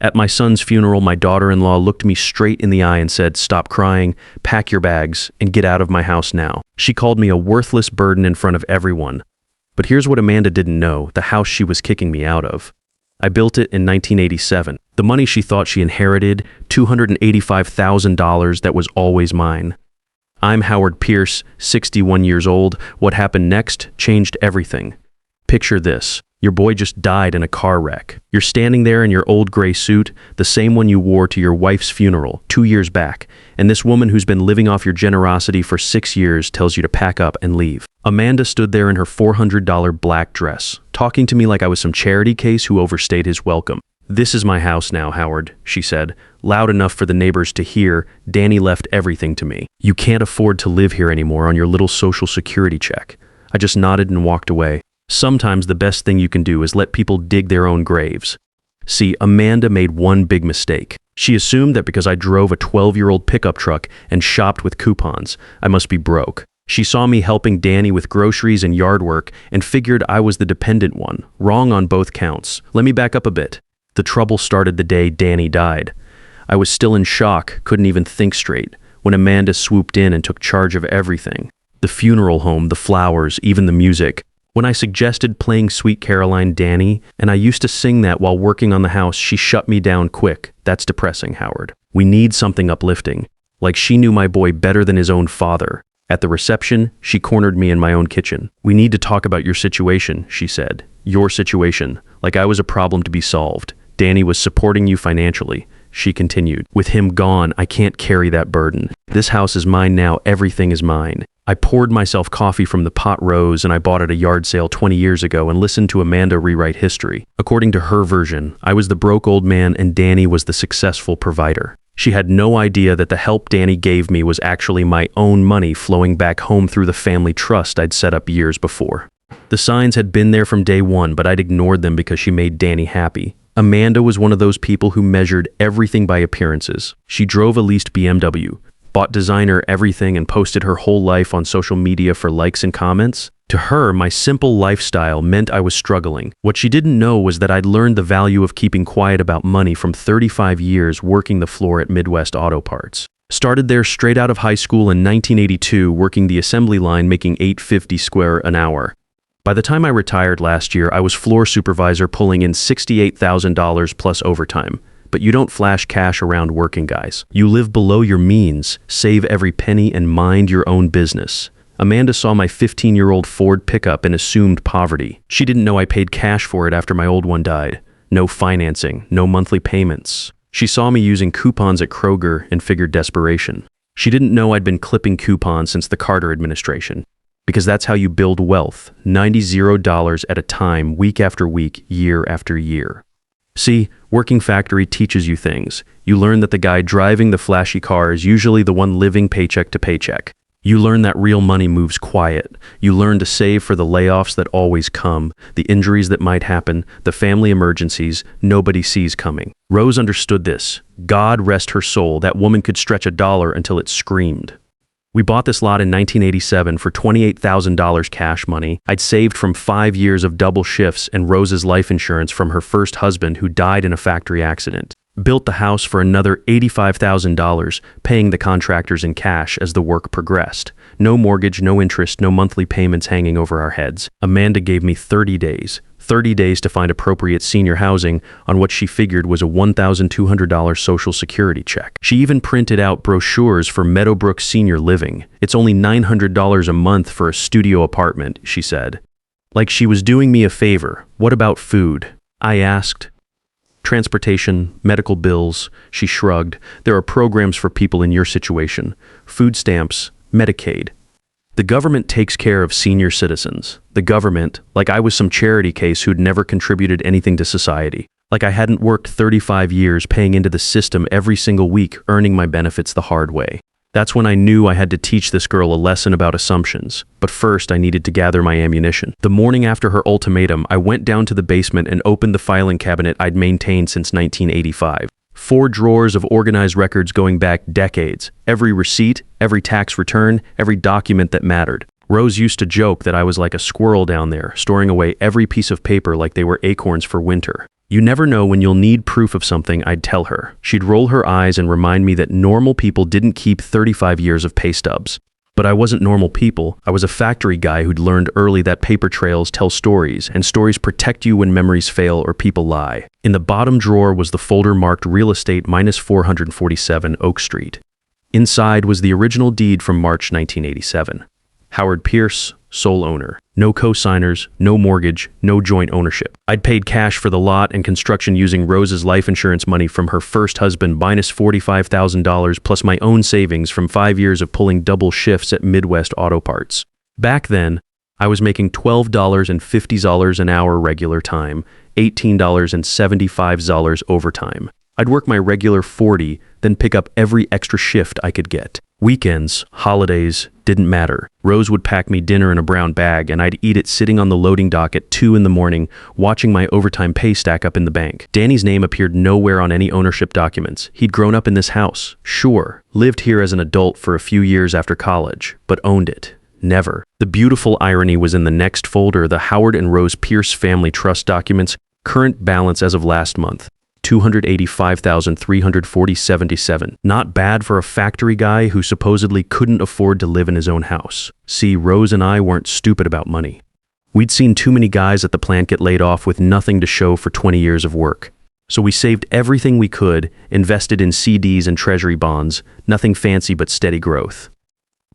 At my son's funeral, my daughter-in-law looked me straight in the eye and said, "Stop crying, pack your bags, and get out of my house now." She called me a worthless burden in front of everyone. But here's what Amanda didn't know, the house she was kicking me out of. I built it in 1987. The money she thought she inherited, $285,000, that was always mine. I'm Howard Pierce, 61 years old. What happened next changed everything. Picture this. Your boy just died in a car wreck. You're standing there in your old gray suit, the same one you wore to your wife's funeral 2 years back, and this woman who's been living off your generosity for 6 years tells you to pack up and leave. Amanda stood there in her $400 black dress, talking to me like I was some charity case who overstayed his welcome. "This is my house now, Howard," she said, loud enough for the neighbors to hear. "Danny left everything to me. You can't afford to live here anymore on your little Social Security check." I just nodded and walked away. Sometimes the best thing you can do is let people dig their own graves. See, Amanda made one big mistake. She assumed that because I drove a 12-year-old pickup truck and shopped with coupons, I must be broke. She saw me helping Danny with groceries and yard work and figured I was the dependent one. Wrong on both counts. Let me back up a bit. The trouble started the day Danny died. I was still in shock, couldn't even think straight, when Amanda swooped in and took charge of everything. The funeral home, the flowers, even the music. When I suggested playing Sweet Caroline Danny, and I used to sing that while working on the house, she shut me down quick. "That's depressing, Howard. We need something uplifting." Like she knew my boy better than his own father. At the reception, she cornered me in my own kitchen. "We need to talk about your situation," she said. "Your situation. Like I was a problem to be solved. Danny was supporting you financially." She continued. "With him gone, I can't carry that burden. This house is mine now. Everything is mine." I poured myself coffee from the pot rose and I bought at a yard sale 20 years ago and listened to Amanda rewrite history. According to her version, I was the broke old man and Danny was the successful provider. She had no idea that the help Danny gave me was actually my own money flowing back home through the family trust I'd set up years before. The signs had been there from day one, but I'd ignored them because she made Danny happy. Amanda was one of those people who measured everything by appearances. She drove a leased BMW, bought designer everything, and posted her whole life on social media for likes and comments. To her, my simple lifestyle meant I was struggling. What she didn't know was that I'd learned the value of keeping quiet about money from 35 years working the floor at Midwest Auto Parts. Started there straight out of high school in 1982, working the assembly line, making $8.50 square an hour. By the time I retired last year, I was floor supervisor pulling in $68,000 plus overtime. But you don't flash cash around working guys. You live below your means, save every penny, and mind your own business. Amanda saw my 15-year-old Ford pickup and assumed poverty. She didn't know I paid cash for it after my old one died. No financing, no monthly payments. She saw me using coupons at Kroger and figured desperation. She didn't know I'd been clipping coupons since the Carter administration. Because that's how you build wealth, $90 at a time, week after week, year after year. See, working factory teaches you things. You learn that the guy driving the flashy car is usually the one living paycheck to paycheck. You learn that real money moves quiet. You learn to save for the layoffs that always come, the injuries that might happen, the family emergencies nobody sees coming. Rose understood this. God rest her soul, that woman could stretch $1 until it screamed. We bought this lot in 1987 for $28,000 cash money. I'd saved from 5 years of double shifts and Rose's life insurance from her first husband who died in a factory accident. Built the house for another $85,000, paying the contractors in cash as the work progressed. No mortgage, no interest, no monthly payments hanging over our heads. Amanda gave me 30 days. 30 days to find appropriate senior housing on what she figured was a $1,200 Social Security check. She even printed out brochures for Meadowbrook Senior Living. "It's only $900 a month for a studio apartment," she said. Like she was doing me a favor. "What about food?" I asked. "Transportation, medical bills," she shrugged. "There are programs for people in your situation. Food stamps, Medicaid. The government takes care of senior citizens. The government, like I was some charity case who'd never contributed anything to society. Like I hadn't worked 35 years paying into the system every single week, earning my benefits the hard way. That's when I knew I had to teach this girl a lesson about assumptions. But first, I needed to gather my ammunition. The morning after her ultimatum, I went down to the basement and opened the filing cabinet I'd maintained since 1985. 4 drawers of organized records going back decades. Every receipt, every tax return, every document that mattered. Rose used to joke that I was like a squirrel down there, storing away every piece of paper like they were acorns for winter. You never know when you'll need proof of something, I'd tell her. She'd roll her eyes and remind me that normal people didn't keep 35 years of pay stubs. But I wasn't normal people. I was a factory guy who'd learned early that paper trails tell stories, and stories protect you when memories fail or people lie. In the bottom drawer was the folder marked Real Estate -447 Oak Street. Inside was the original deed from March 1987. Howard Pierce, sole owner. No co-signers, no mortgage, no joint ownership. I'd paid cash for the lot and construction using Rose's life insurance money from her first husband minus $45,000 plus my own savings from 5 years of pulling double shifts at Midwest Auto Parts. Back then, I was making $12.50 an hour regular time, $18.75 overtime. I'd work my regular 40, then pick up every extra shift I could get. Weekends, holidays, didn't matter. Rose would pack me dinner in a brown bag, and I'd eat it sitting on the loading dock at 2 in the morning, watching my overtime pay stack up in the bank. Danny's name appeared nowhere on any ownership documents. He'd grown up in this house, sure, lived here as an adult for a few years after college, but owned it. Never. The beautiful irony was in the next folder, the Howard and Rose Pierce family trust documents, current balance as of last month. $285,340.77. Not bad for a factory guy who supposedly couldn't afford to live in his own house. See, Rose and I weren't stupid about money. We'd seen too many guys at the plant get laid off with nothing to show for 20 years of work. So we saved everything we could, invested in CDs and treasury bonds, nothing fancy but steady growth.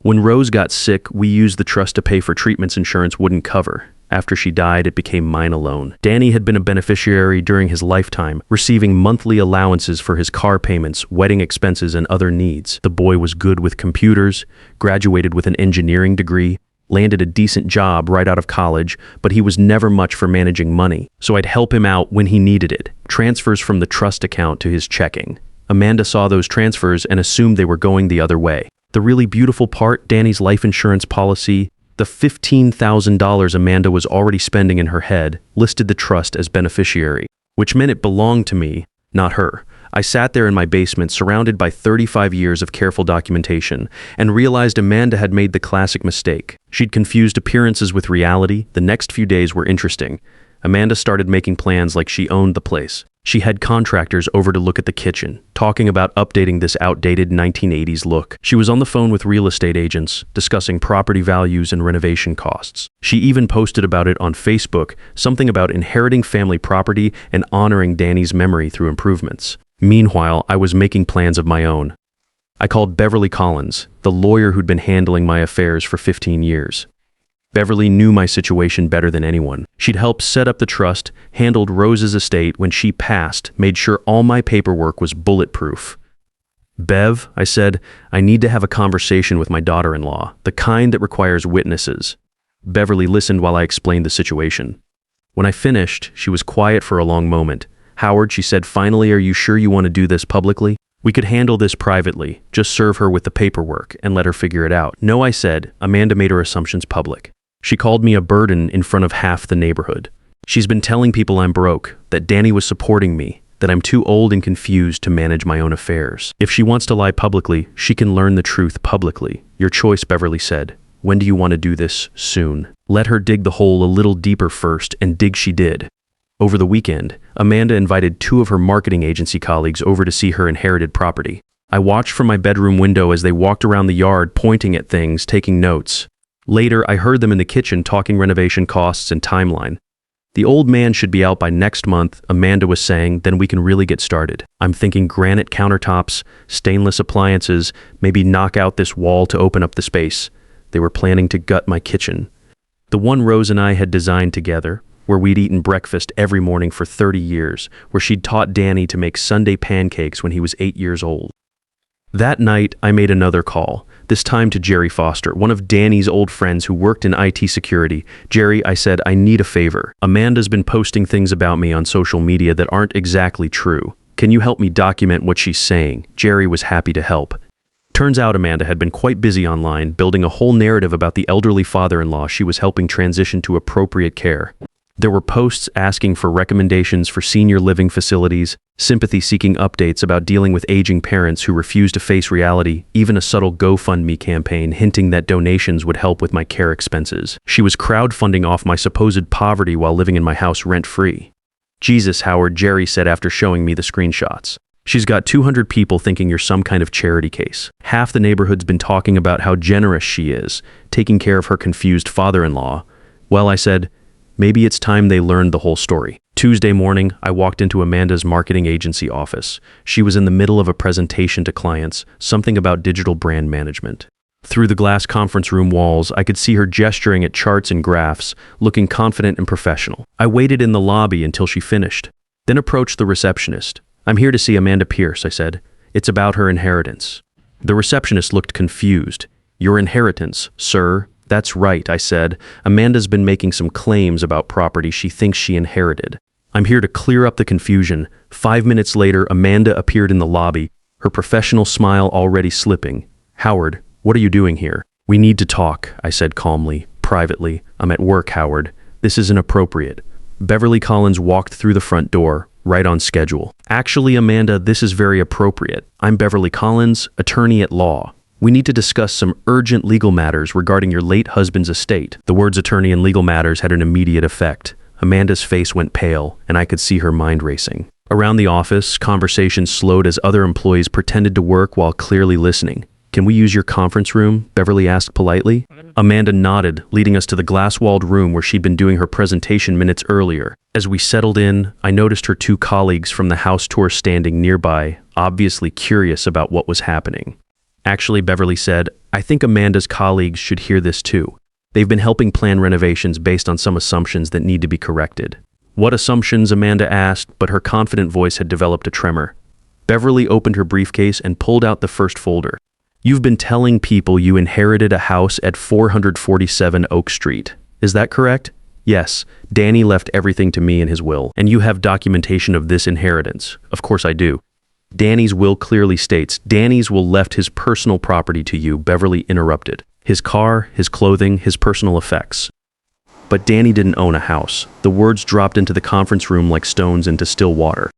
When Rose got sick, we used the trust to pay for treatments insurance wouldn't cover. After she died, it became mine alone. Danny had been a beneficiary during his lifetime, receiving monthly allowances for his car payments, wedding expenses, and other needs. The boy was good with computers, graduated with an engineering degree, landed a decent job right out of college, but he was never much for managing money. So I'd help him out when he needed it. Transfers from the trust account to his checking. Amanda saw those transfers and assumed they were going the other way. The really beautiful part, Danny's life insurance policy, the $15,000 Amanda was already spending in her head, listed the trust as beneficiary, which meant it belonged to me, not her. I sat there in my basement, surrounded by 35 years of careful documentation, and realized Amanda had made the classic mistake. She'd confused appearances with reality. The next few days were interesting. Amanda started making plans like she owned the place. She had contractors over to look at the kitchen, talking about updating this outdated 1980s look. She was on the phone with real estate agents, discussing property values and renovation costs. She even posted about it on Facebook, something about inheriting family property and honoring Danny's memory through improvements. Meanwhile, I was making plans of my own. I called Beverly Collins, the lawyer who'd been handling my affairs for 15 years. Beverly knew my situation better than anyone. She'd helped set up the trust, handled Rose's estate when she passed, made sure all my paperwork was bulletproof. Bev, I said, I need to have a conversation with my daughter-in-law, the kind that requires witnesses. Beverly listened while I explained the situation. When I finished, she was quiet for a long moment. Howard, she said, finally, are you sure you want to do this publicly? We could handle this privately, just serve her with the paperwork and let her figure it out. No, I said. Amanda made her assumptions public. She called me a burden in front of half the neighborhood. She's been telling people I'm broke, that Danny was supporting me, that I'm too old and confused to manage my own affairs. If she wants to lie publicly, she can learn the truth publicly. Your choice, Beverly said. When do you want to do this? Soon. Let her dig the hole a little deeper first, and dig she did. Over the weekend, Amanda invited 2 of her marketing agency colleagues over to see her inherited property. I watched from my bedroom window as they walked around the yard, pointing at things, taking notes. Later, I heard them in the kitchen talking renovation costs and timeline. The old man should be out by next month, Amanda was saying, then we can really get started. I'm thinking granite countertops, stainless appliances, maybe knock out this wall to open up the space. They were planning to gut my kitchen. The one Rose and I had designed together, where we'd eaten breakfast every morning for 30 years, where she'd taught Danny to make Sunday pancakes when he was 8 years old. That night, I made another call, this time to Jerry Foster, one of Danny's old friends who worked in IT security. Jerry, I said, I need a favor. Amanda's been posting things about me on social media that aren't exactly true. Can you help me document what she's saying? Jerry was happy to help. Turns out Amanda had been quite busy online, building a whole narrative about the elderly father-in-law she was helping transition to appropriate care. There were posts asking for recommendations for senior living facilities, sympathy-seeking updates about dealing with aging parents who refuse to face reality, even a subtle GoFundMe campaign hinting that donations would help with my care expenses. She was crowdfunding off my supposed poverty while living in my house rent-free. Jesus, Howard, Jerry said after showing me the screenshots. She's got 200 people thinking you're some kind of charity case. Half the neighborhood's been talking about how generous she is, taking care of her confused father-in-law. Well, I said, maybe it's time they learned the whole story. Tuesday morning, I walked into Amanda's marketing agency office. She was in the middle of a presentation to clients, something about digital brand management. Through the glass conference room walls, I could see her gesturing at charts and graphs, looking confident and professional. I waited in the lobby until she finished, then approached the receptionist. "I'm here to see Amanda Pierce," I said. "It's about her inheritance." The receptionist looked confused. "Your inheritance, sir?" "That's right," I said. "Amanda's been making some claims about property she thinks she inherited. I'm here to clear up the confusion." 5 minutes later, Amanda appeared in the lobby, her professional smile already slipping. "Howard, what are you doing here?" "We need to talk," I said calmly, privately. "I'm at work, Howard. This is inappropriate." Beverly Collins walked through the front door, right on schedule. "Actually, Amanda, this is very appropriate. I'm Beverly Collins, attorney at law. We need to discuss some urgent legal matters regarding your late husband's estate." The words attorney and legal matters had an immediate effect. Amanda's face went pale, and I could see her mind racing. Around the office, conversation slowed as other employees pretended to work while clearly listening. "Can we use your conference room?" Beverly asked politely. Amanda nodded, leading us to the glass-walled room where she'd been doing her presentation minutes earlier. As we settled in, I noticed her 2 colleagues from the house tour standing nearby, obviously curious about what was happening. "Actually," Beverly said, "I think Amanda's colleagues should hear this too. They've been helping plan renovations based on some assumptions that need to be corrected." "What assumptions?" Amanda asked, but her confident voice had developed a tremor. Beverly opened her briefcase and pulled out the first folder. "You've been telling people you inherited a house at 447 Oak Street. Is that correct?" "Yes. Danny left everything to me in his will." "And you have documentation of this inheritance?" "Of course I do." "Danny's will clearly states, Danny's will left his personal property to you," Beverly interrupted. "His car, his clothing, his personal effects. But Danny didn't own a house." The words dropped into the conference room like stones into still water.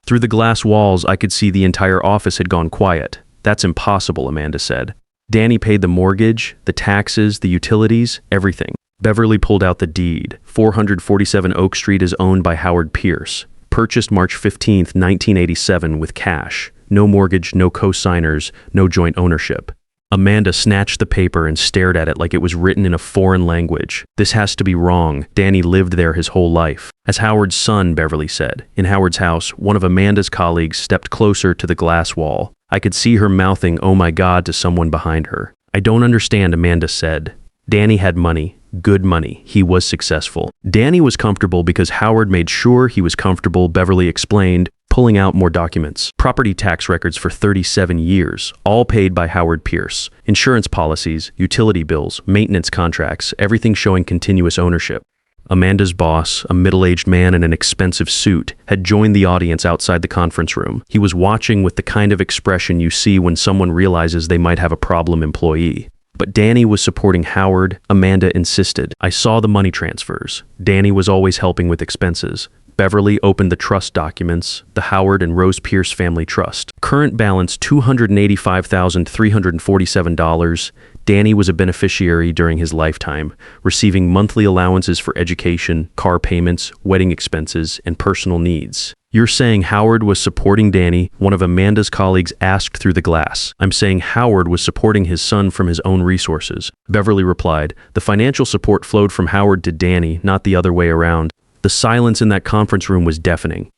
Through the glass walls, I could see the entire office had gone quiet. "That's impossible," Amanda said. "Danny paid the mortgage, the taxes, the utilities, everything." Beverly pulled out the deed. 447 Oak Street is owned by Howard Pierce. Purchased March 15, 1987 with cash. No mortgage, no co-signers, no joint ownership. Amanda snatched the paper and stared at it like it was written in a foreign language. "This has to be wrong. Danny lived there his whole life." "As Howard's son," Beverly said. In Howard's house, one of Amanda's colleagues stepped closer to the glass wall. I could see her mouthing, "Oh my God," to someone behind her. "I don't understand," Amanda said. "Danny had money. Good money. He was successful. Danny was comfortable because Howard made sure he was comfortable," Beverly explained, pulling out more documents. "Property tax records for 37 years, all paid by Howard Pierce. Insurance policies, utility bills, maintenance contracts, everything showing continuous ownership." Amanda's boss, a middle-aged man in an expensive suit, had joined the audience outside the conference room. He was watching with the kind of expression you see when someone realizes they might have a problem employee. But Danny was supporting Howard, Amanda insisted. "I saw the money transfers. Danny was always helping with expenses." Beverly opened the trust documents, the Howard and Rose Pierce Family Trust. Current balance $285,347. Danny was a beneficiary during his lifetime, receiving monthly allowances for education, car payments, wedding expenses, and personal needs. "You're saying Howard was supporting Danny?" one of Amanda's colleagues asked through the glass. "I'm saying Howard was supporting his son from his own resources," Beverly replied. "The financial support flowed from Howard to Danny, not the other way around." The silence in that conference room was deafening.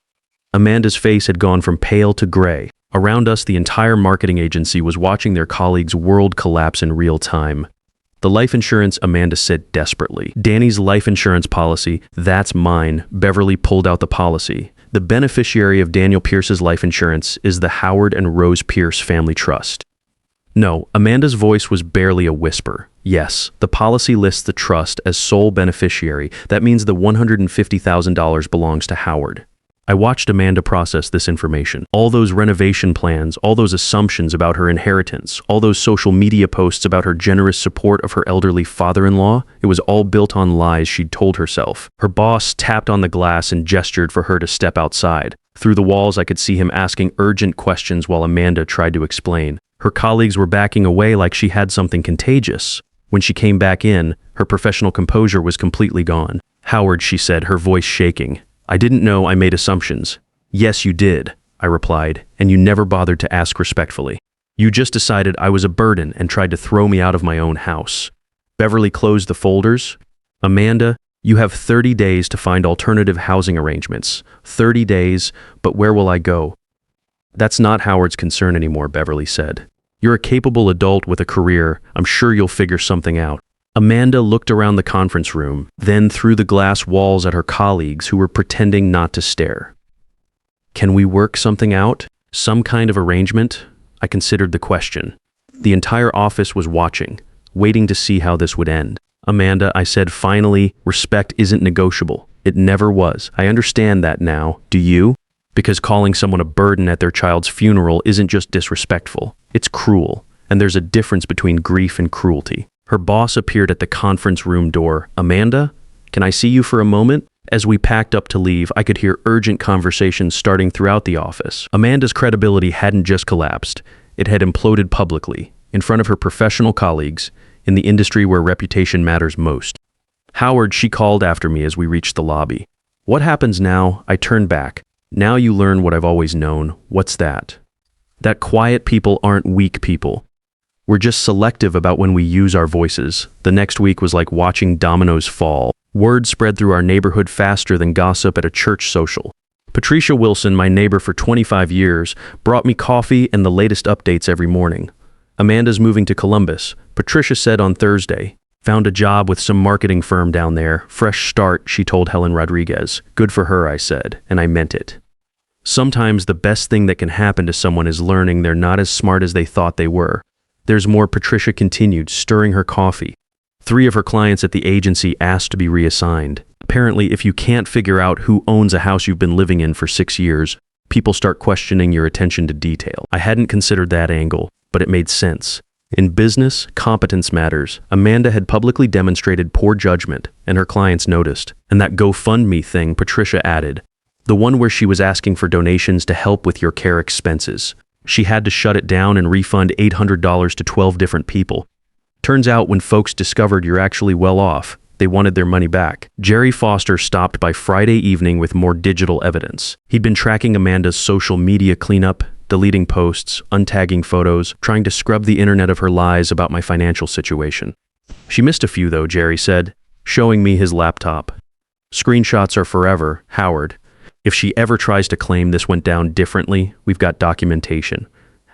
Amanda's face had gone from pale to gray. Around us, the entire marketing agency was watching their colleagues' world collapse in real time. "The life insurance," Amanda said desperately. "Danny's life insurance policy, that's mine." Beverly pulled out the policy. "The beneficiary of Daniel Pierce's life insurance is the Howard and Rose Pierce Family Trust." No, Amanda's voice was barely a whisper. "Yes, the policy lists the trust as sole beneficiary. That means the $150,000 belongs to Howard." I watched Amanda process this information. All those renovation plans, all those assumptions about her inheritance, all those social media posts about her generous support of her elderly father-in-law, it was all built on lies she'd told herself. Her boss tapped on the glass and gestured for her to step outside. Through the walls, I could see him asking urgent questions while Amanda tried to explain. Her colleagues were backing away like she had something contagious. When she came back in, her professional composure was completely gone. "Howard," she said, her voice shaking. I didn't know I made assumptions. Yes, you did, I replied, and you never bothered to ask respectfully. You just decided I was a burden and tried to throw me out of my own house. Beverly closed the folders. Amanda, you have 30 days to find alternative housing arrangements. 30 days, but where will I go? That's not Howard's concern anymore, Beverly said. You're a capable adult with a career. I'm sure you'll figure something out. Amanda looked around the conference room, then through the glass walls at her colleagues who were pretending not to stare. Can we work something out? Some kind of arrangement? I considered the question. The entire office was watching, waiting to see how this would end. Amanda, I said finally, respect isn't negotiable. It never was. I understand that now. Do you? Because calling someone a burden at their child's funeral isn't just disrespectful. It's cruel. And there's a difference between grief and cruelty. Her boss appeared at the conference room door. Amanda, can I see you for a moment? As we packed up to leave, I could hear urgent conversations starting throughout the office. Amanda's credibility hadn't just collapsed. It had imploded publicly, in front of her professional colleagues, in the industry where reputation matters most. Howard, she called after me as we reached the lobby. What happens now? I turned back. Now you learn what I've always known. What's that? That quiet people aren't weak people. We're just selective about when we use our voices. The next week was like watching dominoes fall. Word spread through our neighborhood faster than gossip at a church social. Patricia Wilson, my neighbor for 25 years, brought me coffee and the latest updates every morning. Amanda's moving to Columbus, Patricia said on Thursday. Found a job with some marketing firm down there. Fresh start, she told Helen Rodriguez. Good for her, I said, and I meant it. Sometimes the best thing that can happen to someone is learning they're not as smart as they thought they were. There's more, Patricia continued, stirring her coffee. 3 of her clients at the agency asked to be reassigned. Apparently, if you can't figure out who owns a house you've been living in for 6 years, people start questioning your attention to detail. I hadn't considered that angle, but it made sense. In business, competence matters. Amanda had publicly demonstrated poor judgment, and her clients noticed. And that GoFundMe thing, Patricia added. The one where she was asking for donations to help with your care expenses. She had to shut it down and refund $800 to 12 different people. Turns out when folks discovered you're actually well off, they wanted their money back. Jerry Foster stopped by Friday evening with more digital evidence. He'd been tracking Amanda's social media cleanup, deleting posts, untagging photos, trying to scrub the internet of her lies about my financial situation. She missed a few though, Jerry said, showing me his laptop. Screenshots are forever, Howard. If she ever tries to claim this went down differently, we've got documentation.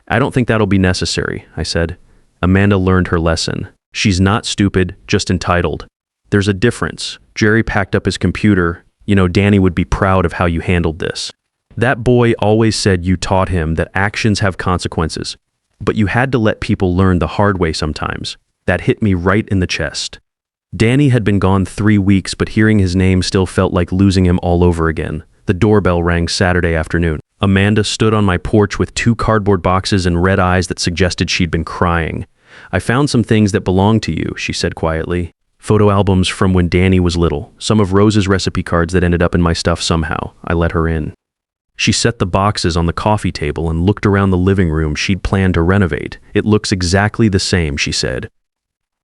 I don't think that'll be necessary, I said. Amanda learned her lesson. She's not stupid, just entitled. There's a difference. Jerry packed up his computer. You know, Danny would be proud of how you handled this. That boy always said you taught him that actions have consequences, but you had to let people learn the hard way sometimes. That hit me right in the chest. Danny had been gone 3 weeks, but hearing his name still felt like losing him all over again. The doorbell rang Saturday afternoon. Amanda stood on my porch with 2 cardboard boxes and red eyes that suggested she'd been crying. I found some things that belong to you, she said quietly. Photo albums from when Danny was little. Some of Rose's recipe cards that ended up in my stuff somehow. I let her in. She set the boxes on the coffee table and looked around the living room she'd planned to renovate. It looks exactly the same, she said.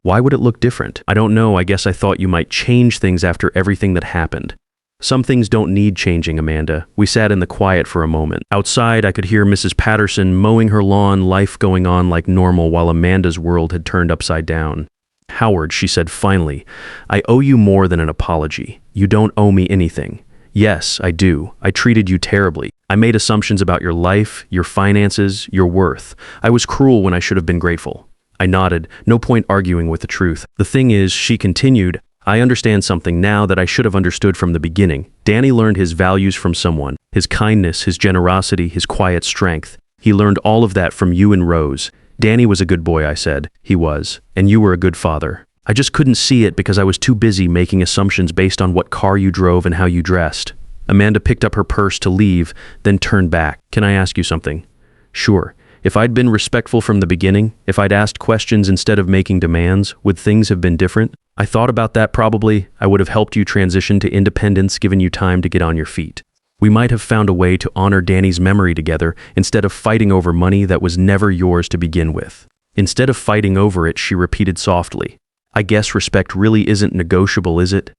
Why would it look different? I don't know. I guess I thought you might change things after everything that happened. Some things don't need changing, Amanda. We sat in the quiet for a moment. Outside, I could hear Mrs. Patterson mowing her lawn, life going on like normal while Amanda's world had turned upside down. Howard, she said finally, I owe you more than an apology. You don't owe me anything. Yes, I do. I treated you terribly. I made assumptions about your life, your finances, your worth. I was cruel when I should have been grateful. I nodded, no point arguing with the truth. The thing is, she continued, I understand something now that I should have understood from the beginning. Danny learned his values from someone, his kindness, his generosity, his quiet strength. He learned all of that from you and Rose. Danny was a good boy, I said. He was. And you were a good father. I just couldn't see it because I was too busy making assumptions based on what car you drove and how you dressed. Amanda picked up her purse to leave, then turned back. Can I ask you something? Sure. If I'd been respectful from the beginning, if I'd asked questions instead of making demands, would things have been different? I thought about that probably. I would have helped you transition to independence, given you time to get on your feet. We might have found a way to honor Danny's memory together instead of fighting over money that was never yours to begin with. Instead of fighting over it, she repeated softly, I guess respect really isn't negotiable, is it?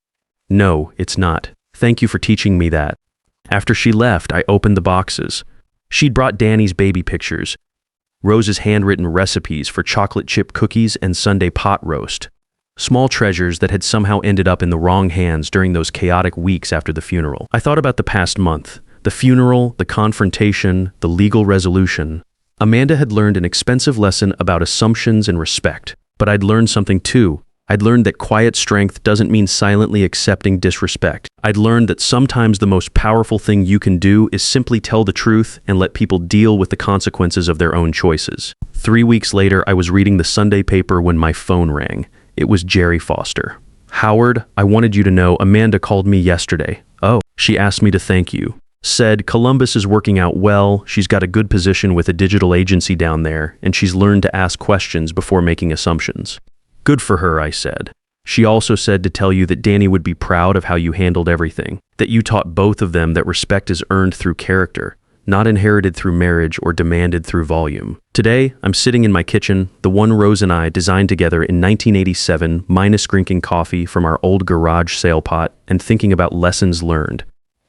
No, it's not. Thank you for teaching me that. After she left, I opened the boxes. She'd brought Danny's baby pictures, Rose's handwritten recipes for chocolate chip cookies and Sunday pot roast. Small treasures that had somehow ended up in the wrong hands during those chaotic weeks after the funeral. I thought about the past month, the funeral, the confrontation, the legal resolution. Amanda had learned an expensive lesson about assumptions and respect. But I'd learned something too. I'd learned that quiet strength doesn't mean silently accepting disrespect. I'd learned that sometimes the most powerful thing you can do is simply tell the truth and let people deal with the consequences of their own choices. 3 weeks later, I was reading the Sunday paper when my phone rang. It was Jerry Foster. Howard, I wanted you to know Amanda called me yesterday. Oh, she asked me to thank you. Said Columbus is working out well, she's got a good position with a digital agency down there, and she's learned to ask questions before making assumptions. Good for her, I said. She also said to tell you that Danny would be proud of how you handled everything, that you taught both of them that respect is earned through character, not inherited through marriage or demanded through volume. Today, I'm sitting in my kitchen, the one Rose and I designed together in 1987, minus drinking coffee from our old garage sale pot and thinking about lessons learned.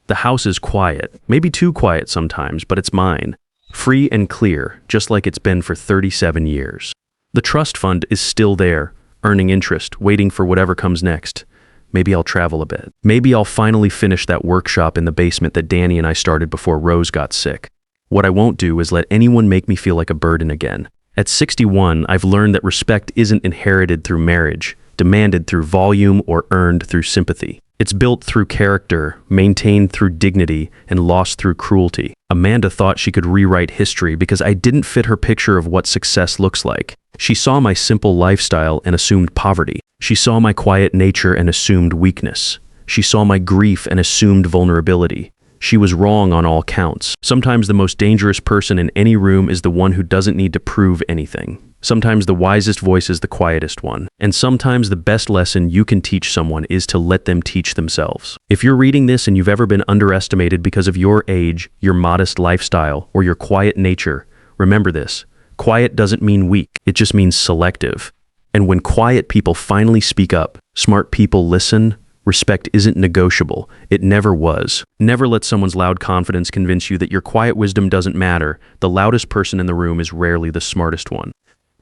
The house is quiet, maybe too quiet sometimes, but it's mine. Free and clear, just like it's been for 37 years. The trust fund is still there, earning interest, waiting for whatever comes next. Maybe I'll travel a bit. Maybe I'll finally finish that workshop in the basement that Danny and I started before Rose got sick. What I won't do is let anyone make me feel like a burden again. At 61, I've learned that respect isn't inherited through marriage, demanded through volume, or earned through sympathy. It's built through character, maintained through dignity, and lost through cruelty. Amanda thought she could rewrite history because I didn't fit her picture of what success looks like. She saw my simple lifestyle and assumed poverty. She saw my quiet nature and assumed weakness. She saw my grief and assumed vulnerability. She was wrong on all counts. Sometimes the most dangerous person in any room is the one who doesn't need to prove anything. Sometimes the wisest voice is the quietest one. And sometimes the best lesson you can teach someone is to let them teach themselves. If you're reading this and you've ever been underestimated because of your age, your modest lifestyle, or your quiet nature, remember this. Quiet doesn't mean weak. It just means selective. And when quiet people finally speak up, smart people listen, respect isn't negotiable. It never was. Never let someone's loud confidence convince you that your quiet wisdom doesn't matter. The loudest person in the room is rarely the smartest one.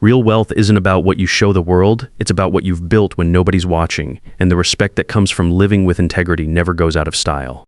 Real wealth isn't about what you show the world, it's about what you've built when nobody's watching, and the respect that comes from living with integrity never goes out of style.